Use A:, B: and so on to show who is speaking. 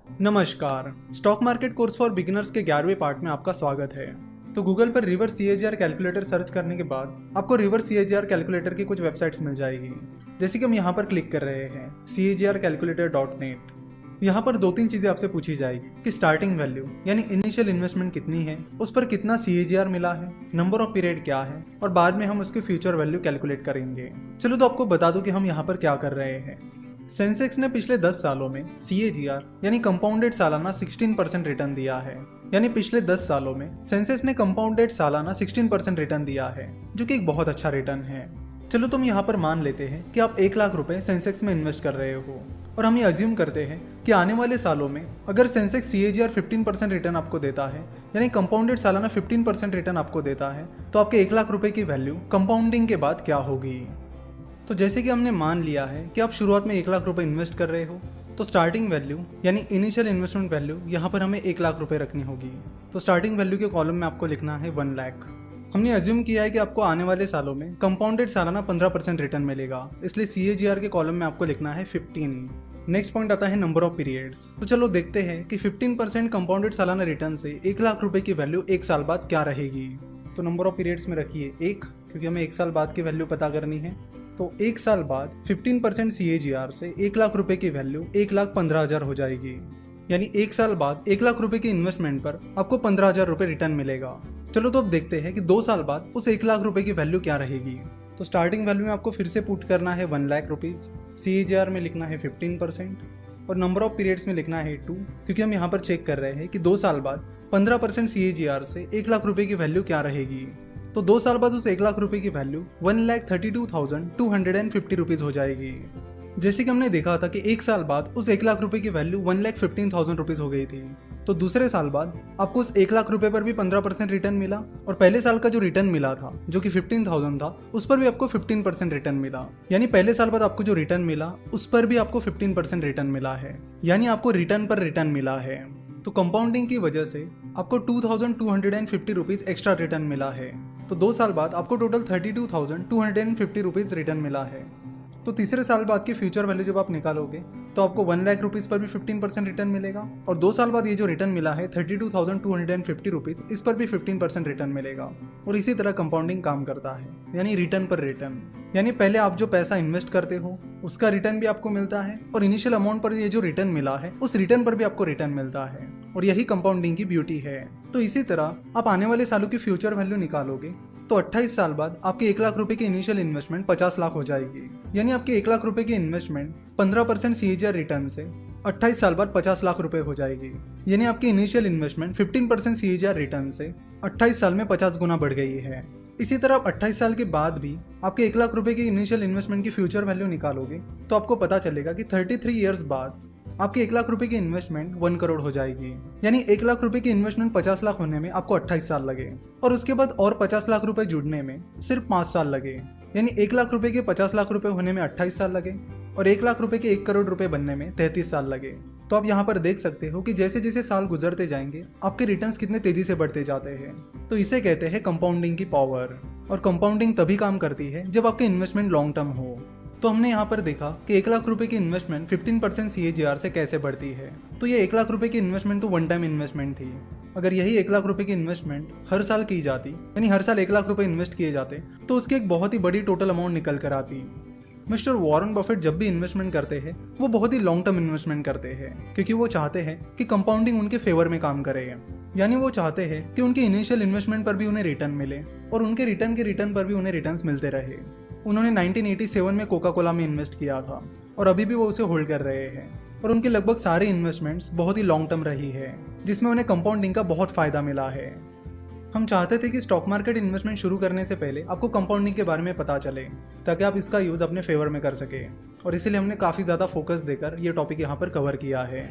A: नमस्कार। Stock market course for beginners के 11वें part में आपका स्वागत है। तो गूगल पर रिवर्स सीएजीआर कैलकुलेटर सर्च करने के बाद आपको रिवर्स सीएजीआर कैलकुलेटर की कुछ वेबसाइट्स मिल जाएगी। जैसे कि हम यहाँ पर क्लिक कर रहे हैं cagrcalculator.net। यहाँ पर दो तीन चीज़ें आपसे पूछी जाएगी कि स्टार्टिंग वैल्यू यानी इनिशियल इन्वेस्टमेंट कितनी है, उस पर कितना सीएजीआर मिला है, नंबर ऑफ पीरियड क्या है, और बाद में हम उसकी फ्यूचर वैल्यू कैलकुलेट करेंगे। चलो तो आपको बता दूं कि हम यहाँ पर क्या कर रहे हैं। सेंसेक्स ने पिछले 10 सालों में सीएजीआर यानी कंपाउंडेड सालाना 16% रिटर्न दिया है। यानी पिछले 10 सालों में सेंसेक्स ने कंपाउंडेड सालाना 16% रिटर्न दिया है, जो कि एक बहुत अच्छा रिटर्न है। चलो तुम यहाँ पर मान लेते हैं कि आप 1 लाख रुपए सेंसेक्स में इन्वेस्ट कर रहे हो, और हम ये अज्यूम करते हैं कि आने वाले सालों में अगर सेंसेक्स सीएजीआर 15% रिटर्न आपको देता है, यानी कंपाउंडेड सालाना 15% रिटर्न आपको देता है, तो आपके 1 लाख रुपए की वैल्यू कंपाउंडिंग के बाद क्या होगी। तो जैसे कि हमने मान लिया है कि आप शुरुआत में 1 लाख रुपए इन्वेस्ट कर रहे हो, तो स्टार्टिंग वैल्यू यानी इनिशियल इन्वेस्टमेंट वैल्यू यहाँ पर हमें 1 लाख रुपए रखनी होगी। तो स्टार्टिंग वैल्यू के कॉलम में आपको लिखना है 1 लाख। हमने अज्यूम किया है कि आपको आने वाले सालों में कंपाउंडेड सालाना 15% रिटर्न मिलेगा, इसलिए सीएजीआर के कॉलम में आपको लिखना है 15। नेक्स्ट पॉइंट आता है नंबर ऑफ पीरियड्स। तो चलो देखते हैं कि 15% कंपाउंडेड सालाना रिटर्न से 1 लाख रुपए की वैल्यू 1 साल बाद क्या रहेगी। तो नंबर ऑफ पीरियड्स में रखिए 1, क्योंकि हमें 1 साल बाद की वैल्यू पता करनी है। तो 1 साल बाद 15% सीएजीआर से 1 लाख रुपए की वैल्यू 1,15,000 हो जाएगी। यानी 1 साल बाद 1 लाख रुपए की इन्वेस्टमेंट पर आपको 15,000 रुपए रिटर्न मिलेगा। चलो तो अब देखते हैं कि 2 साल बाद उस 1 लाख रुपए की वैल्यू क्या रहेगी। तो स्टार्टिंग वैल्यू में आपको फिर से पुट करना है 1 लाख रुपीज़, सीएजीआर में लिखना है 15% और नंबर ऑफ पीरियड्स में लिखना है 2, क्योंकि हम यहाँ पर चेक कर रहे हैं कि 2 साल बाद 15% सीएजीआर से 1 लाख रुपए की वैल्यू क्या रहेगी। तो 2 साल बाद उस 1 लाख रुपए की वैल्यू 1,32,250 रुपीज़ हो जाएगी। जैसे कि हमने देखा था कि 1 साल बाद उस 1 लाख रुपए की वैल्यू 1,15,000 रुपीज़ हो गई थी। तो दूसरे साल बाद आपको उस 1 लाख रुपए पर भी 15% रिटर्न मिला, और पहले साल का जो रिटर्न मिला था जो कि 15,000 था, उस पर भी आपको 15% रिटर्न मिला। यानी पहले साल बाद आपको जो रिटर्न मिला उस पर भी आपको 15% रिटर्न मिला है, यानी आपको रिटर्न पर रिटर्न मिला है। तो कंपाउंडिंग की वजह से आपको 2,250 रुपीज़ एक्स्ट्रा रिटर्न मिला है। तो 2 साल बाद आपको टोटल 32,250 रुपीज़ रिटर्न मिला है। तो तीसरे साल बाद की फ्यूचर वैल्यू जब आप निकालोगे तो आपको 1 लाख रुपीज़ पर भी 15% रिटर्न मिलेगा, और 2 साल बाद ये जो रिटर्न मिला है 32,250 रुपीज़, इस पर भी 15% रिटर्न मिलेगा। और इसी तरह कंपाउंडिंग काम करता है, यानी रिटर्न पर रिटर्न। यानी पहले आप जो पैसा इन्वेस्ट करते हो उसका रिटर्न भी आपको मिलता है, और इनिशियल अमाउंट पर ये जो रिटर्न मिला है उस रिटर्न पर भी आपको रिटर्न मिलता है, और यही कंपाउंडिंग की ब्यूटी है। तो इसी तरह आप आने वाले सालों की फ्यूचर वैल्यू निकालोगे तो 28 साल बाद आपके 1 लाख रुपए की इनिशियल इन्वेस्टमेंट 50 लाख हो जाएगी। यानी आपके 1 लाख रुपए की इन्वेस्टमेंट 15% सीएजीआर रिटर्न से 28 साल बाद 50 लाख रुपए हो जाएगी। यानी आपकी इनिशियल इन्वेस्टमेंट 15% सीएजीआर रिटर्न से 28 साल में 50 गुना बढ़ गई है। इसी तरह आप 28 साल के बाद भी आपके 1 लाख रुपए की इनिशियल इन्वेस्टमेंट की फ्यूचर वैल्यू निकालोगे तो आपको पता चलेगा कि 33 ईयर्स बाद आपके 1 लाख रुपए की इन्वेस्टमेंट 1 करोड़ हो जाएगी। यानी 1 लाख रुपए की इन्वेस्टमेंट 50 लाख होने में आपको 28 साल लगे, और उसके बाद और 50 लाख रुपए जुड़ने में सिर्फ 5 साल लगे। यानी 1 लाख रुपए के 50 लाख रुपए होने में 28 साल लगे, और 1 लाख रुपए के 1 करोड़ रुपए बनने में 33 साल लगे। तो आप यहाँ पर देख सकते हो कि जैसे जैसे साल गुजरते जाएंगे आपके रिटर्न्स कितने तेजी से बढ़ते जाते हैं। तो इसे कहते हैं कंपाउंडिंग की पावर। और कंपाउंडिंग तभी काम करती है जब आपके इन्वेस्टमेंट लॉन्ग टर्म हो। तो हमने यहाँ पर देखा कि 1 लाख रुपए की इन्वेस्टमेंट 15% सीएजीआर से कैसे बढ़ती है। तो ये 1 लाख रुपए की इन्वेस्टमेंट तो वन टाइम इन्वेस्टमेंट थी। अगर यही 1 लाख रुपए की इन्वेस्टमेंट हर साल की जाती, यानी हर साल 1 लाख रुपए इन्वेस्ट किए जाते, तो उसकी एक बहुत ही बड़ी टोटल अमाउंट निकल कर आती। मिस्टर वॉरेन बफेट जब भी इन्वेस्टमेंट करते हैं वो बहुत ही लॉन्ग टर्म इन्वेस्टमेंट करते हैं, क्योंकि वो चाहते हैं कि कंपाउंडिंग उनके फेवर में काम करे। यानी वो चाहते हैं कि उनके इनिशियल इन्वेस्टमेंट पर भी उन्हें रिटर्न मिले, और उनके रिटर्न के रिटर्न पर भी उन्हें रिटर्न्स मिलते रहे। उन्होंने 1987 में कोका कोला में इन्वेस्ट किया था, और अभी भी वो उसे होल्ड कर रहे हैं, और उनके लगभग सारे इन्वेस्टमेंट्स बहुत ही लॉन्ग टर्म रही है, जिसमें उन्हें कंपाउंडिंग का बहुत फायदा मिला है। हम चाहते थे कि स्टॉक मार्केट इन्वेस्टमेंट शुरू करने से पहले आपको कंपाउंडिंग के बारे में पता चले, ताकि आप इसका यूज़ अपने फेवर में कर सके, और इसीलिए हमने काफ़ी ज़्यादा फोकस देकर ये टॉपिक यहाँ पर कवर किया है।